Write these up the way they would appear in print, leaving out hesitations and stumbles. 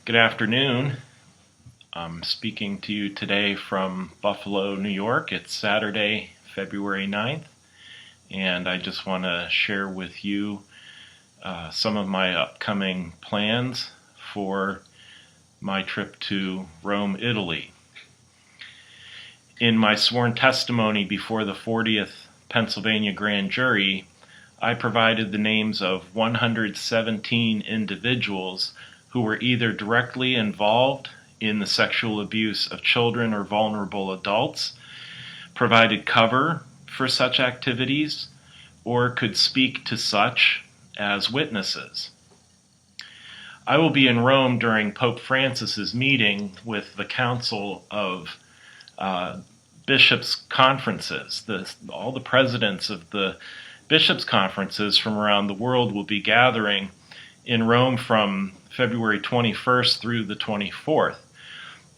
Good afternoon. I'm speaking to you today from Buffalo, New York. It's Saturday, February 9th, and I just want to share with you some of my upcoming plans for my trip to Rome, Italy. In my sworn testimony before the 40th Pennsylvania Grand Jury, I provided the names of 117 individuals who were either directly involved in the sexual abuse of children or vulnerable adults, provided cover for such activities, or could speak to such as witnesses. I will be in Rome during Pope Francis's meeting with the Council of Bishops' Conferences. All the presidents of the Bishops' Conferences from around the world will be gathering in Rome from February 21st through the 24th.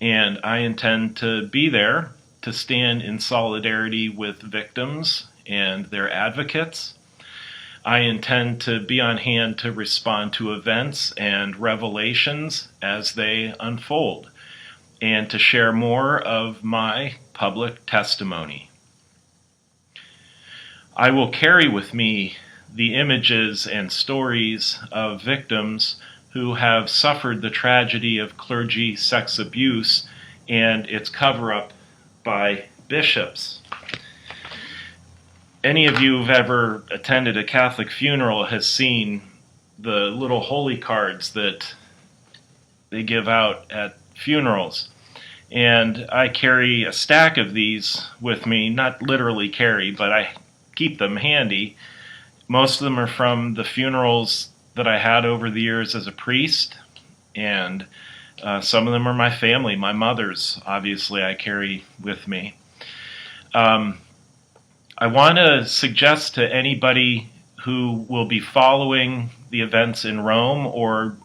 And I intend to be there to stand in solidarity with victims and their advocates. I intend to be on hand to respond to events and revelations as they unfold, and to share more of my public testimony. I will carry with me the images and stories of victims who have suffered the tragedy of clergy sex abuse and its cover-up by bishops. Any of you who've ever attended a Catholic funeral has seen the little holy cards that they give out at funerals. And I carry a stack of these with me, not literally carry, but I keep them handy. Most of them are from the funerals that I had over the years as a priest, and some of them are my family. My mother's, obviously, I carry with me. I want to suggest to anybody who will be following the events in Rome or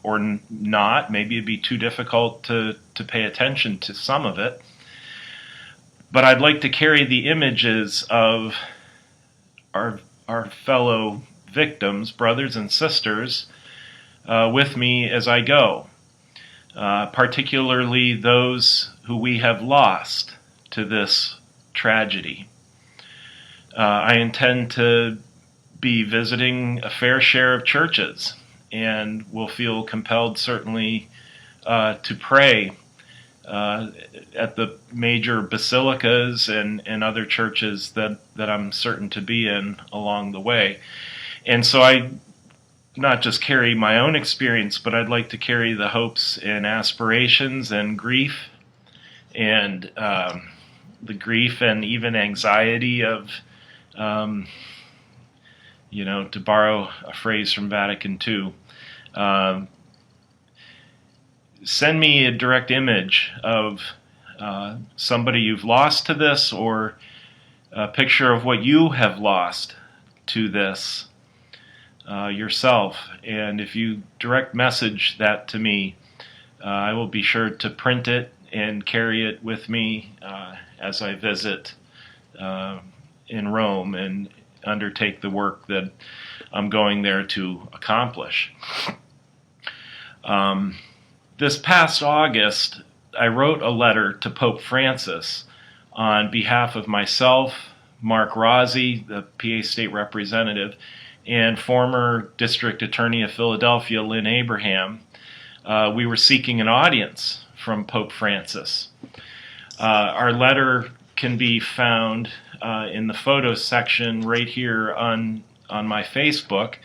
not, maybe it'd be too difficult to pay attention to some of it, but I'd like to carry the images of our fellow victims, brothers and sisters, with me as I go, particularly those who we have lost to this tragedy. I intend to be visiting a fair share of churches, and will feel compelled certainly to pray at the major basilicas and other churches that I'm certain to be in along the way. And so I not just carry my own experience, but I'd like to carry the hopes and aspirations and grief and the grief and even anxiety of, to borrow a phrase from Vatican II, send me a direct image of somebody you've lost to this, or a picture of what you have lost to this yourself. And if you direct message that to me, I will be sure to print it and carry it with me as I visit in Rome and undertake the work that I'm going there to accomplish. This past August, I wrote a letter to Pope Francis on behalf of myself, Mark Rossi, the PA State Representative, and former District Attorney of Philadelphia, Lynn Abraham. We were seeking an audience from Pope Francis. Our letter can be found in the photos section right here on my Facebook.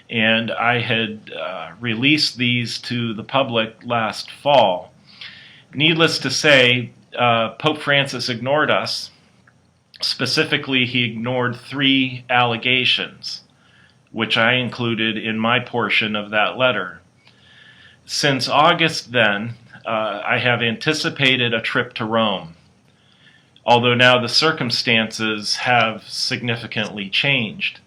And I had released these to the public last fall. Needless to say, Pope Francis ignored us. Specifically, he ignored 3 allegations, which I included in my portion of that letter. Since August then, I have anticipated a trip to Rome, although now the circumstances have significantly changed.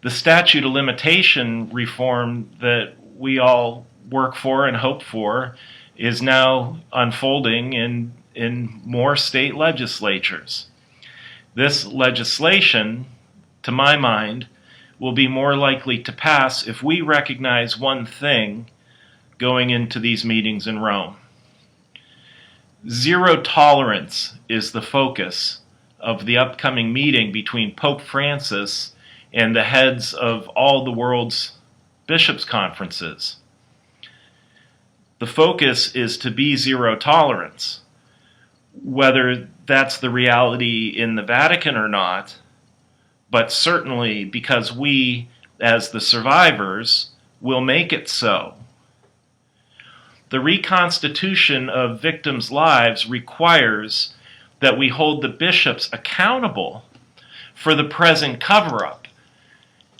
The statute of limitation reform that we all work for and hope for is now unfolding in more state legislatures. This legislation, to my mind, will be more likely to pass if we recognize one thing: going into these meetings in Rome. Zero tolerance is the focus of the upcoming meeting between Pope Francis and the heads of all the world's bishops' conferences. The focus is to be zero tolerance. Whether that's the reality in the Vatican or not, but certainly because we, as the survivors, will make it so. The reconstitution of victims' lives requires that we hold the bishops accountable for the present cover-up.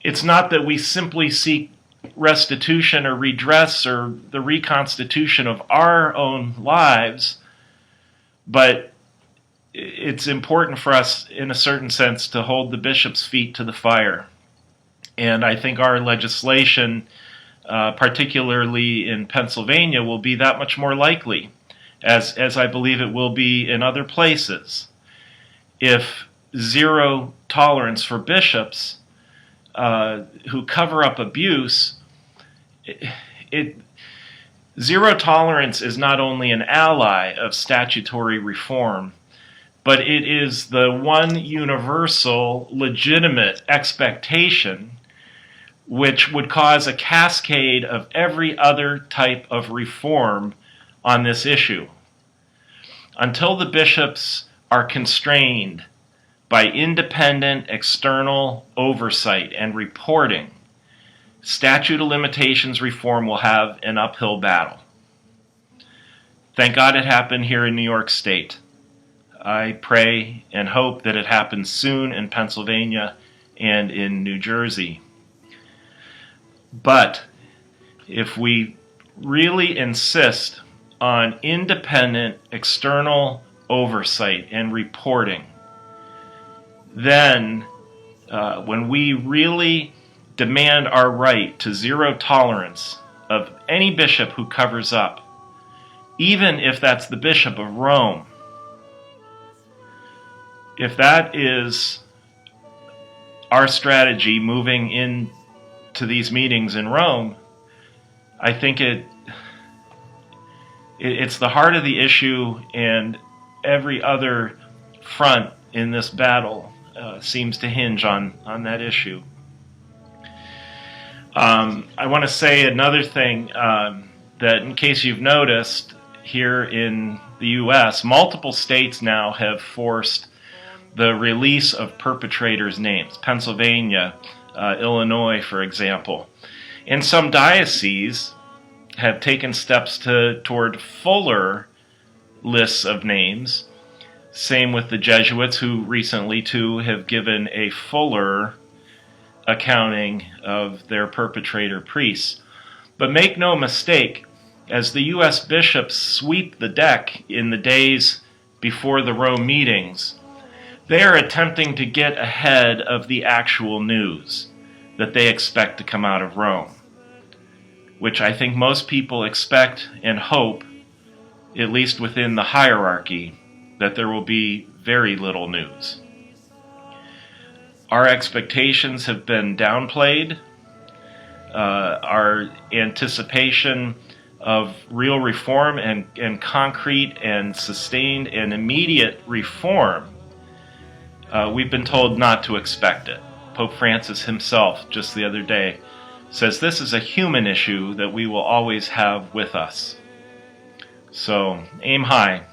It's not that we simply seek restitution or redress or the reconstitution of our own lives, but it's important for us, in a certain sense, to hold the bishops' feet to the fire. And I think our legislation, particularly in Pennsylvania, will be that much more likely, as I believe it will be in other places. If zero tolerance for bishops who cover up abuse, zero tolerance is not only an ally of statutory reform, but it is the one universal, legitimate expectation which would cause a cascade of every other type of reform on this issue. Until the bishops are constrained by independent external oversight and reporting, statute of limitations reform will have an uphill battle. Thank God it happened here in New York State. I pray and hope that it happens soon in Pennsylvania and in New Jersey. But if we really insist on independent external oversight and reporting, then when we really demand our right to zero tolerance of any bishop who covers up, even if that's the Bishop of Rome, if that is our strategy moving into these meetings in Rome, I think it's the heart of the issue, and every other front in this battle seems to hinge on that issue. I want to say another thing, that in case you've noticed, here in the U.S., multiple states now have forced the release of perpetrators' names. Pennsylvania, Illinois, for example. And some dioceses have taken steps toward fuller lists of names. Same with the Jesuits, who recently, too, have given a fuller accounting of their perpetrator priests. But make no mistake, as the U.S. bishops sweep the deck in the days before the Rome meetings, they are attempting to get ahead of the actual news that they expect to come out of Rome, which I think most people expect and hope, at least within the hierarchy, that there will be very little news. Our expectations have been downplayed. Our anticipation of real reform and concrete and sustained and immediate reform, we've been told not to expect it. Pope Francis himself, just the other day, says this is a human issue that we will always have with us. So, aim high.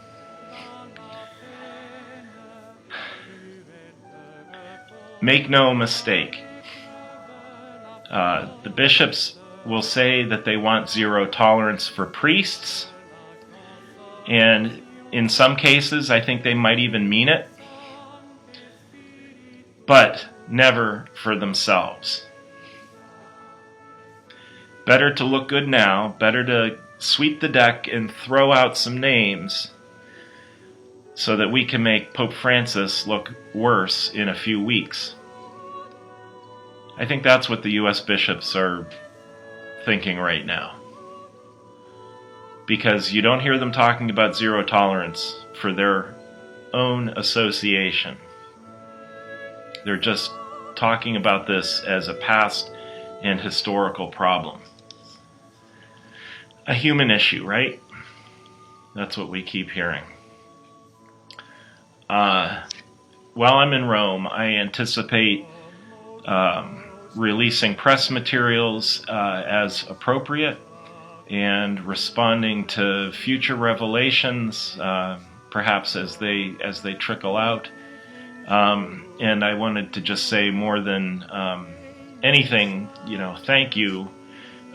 Make no mistake. The bishops will say that they want zero tolerance for priests, and in some cases I think they might even mean it, but never for themselves. Better to look good now, better to sweep the deck and throw out some names so that we can make Pope Francis look worse in a few weeks. I think that's what the U.S. bishops are thinking right now. Because you don't hear them talking about zero tolerance for their own association. They're just talking about this as a past and historical problem. a human issue, right? That's what we keep hearing. While I'm in Rome, I anticipate releasing press materials as appropriate and responding to future revelations, perhaps as they trickle out. And I wanted to just say more than anything, thank you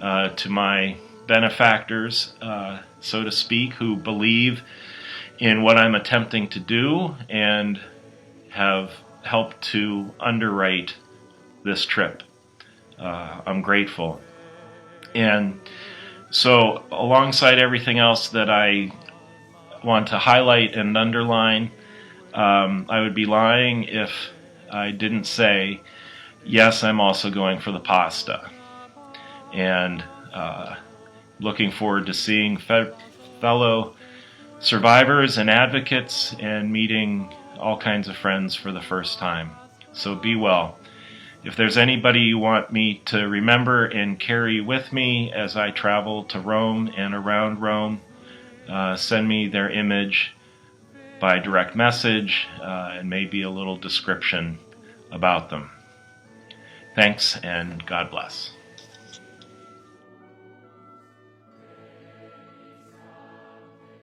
to my benefactors, so to speak, who believe in what I'm attempting to do and have helped to underwrite this trip. I'm grateful. And so alongside everything else that I want to highlight and underline, I would be lying if I didn't say, yes, I'm also going for the pasta. And looking forward to seeing fellow survivors and advocates and meeting all kinds of friends for the first time. So be well. If there's anybody you want me to remember and carry with me as I travel to Rome and around Rome, send me their image by direct message and maybe a little description about them. Thanks, and God bless.